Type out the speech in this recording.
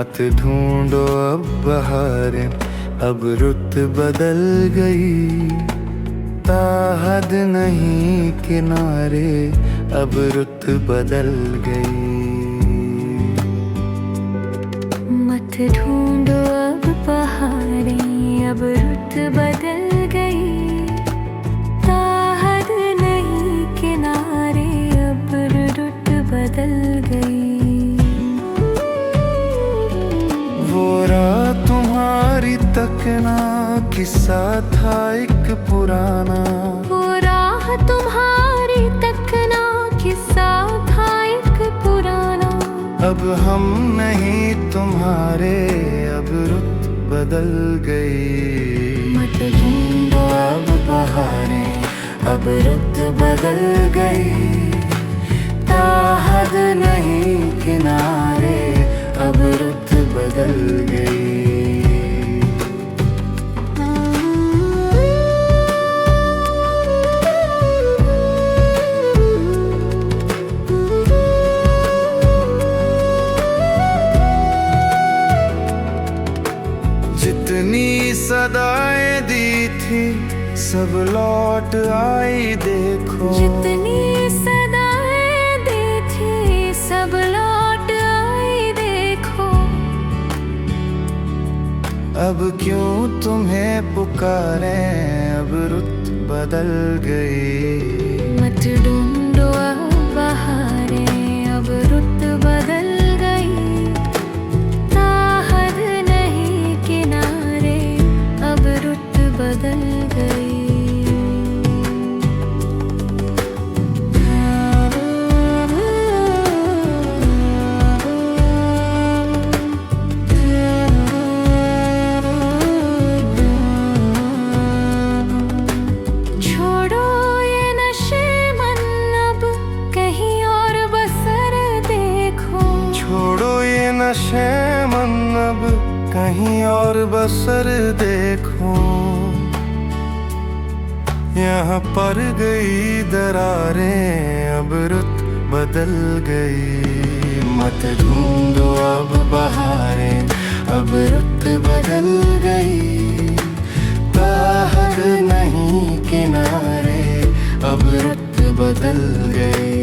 मत ढूंढो अब बहारें, अब रुत बदल गई। ताहद नहीं किनारे, अब रुत बदल गई। मत ढूंढो अब बहारें, अब रुत बदल गई। ताहद नहीं किनारे, अब रुत बदल गई। वो रात तुम्हारी तकना किस्सा था एक पुराना। वो राह तुम्हारी तकना किस्सा था एक पुराना। अब हम नहीं तुम्हारे, अब रुत बदल गई। मत ढूंढो अब बहारें, अब रुत बदल गई। ताहद नहीं किनारे, अब रुत बदल गई। जितनी सदाएं दी थी सब लौट आई देखो। जितनी सदाएं दी थी सब लौट आई देखो। अब क्यों तुम्हें पुकारें, अब रुत बदल गई। मत ढूंढो अब बहारें, अब रुत बदल गई। ताहद नहीं किनारे, अब रुत बदल गई। छोड़ो ये नशे मन, अब कहीं और बसर देखो। छोड़ो ये नशे मन, अब कहीं और बसर देखो। यहाँ पर गई दरारें, अब रुत बदल गई। मत ढूंढो अब बहारें, अब रुत बदल गई। ताहद नहीं किनारे, अब रुत बदल गई।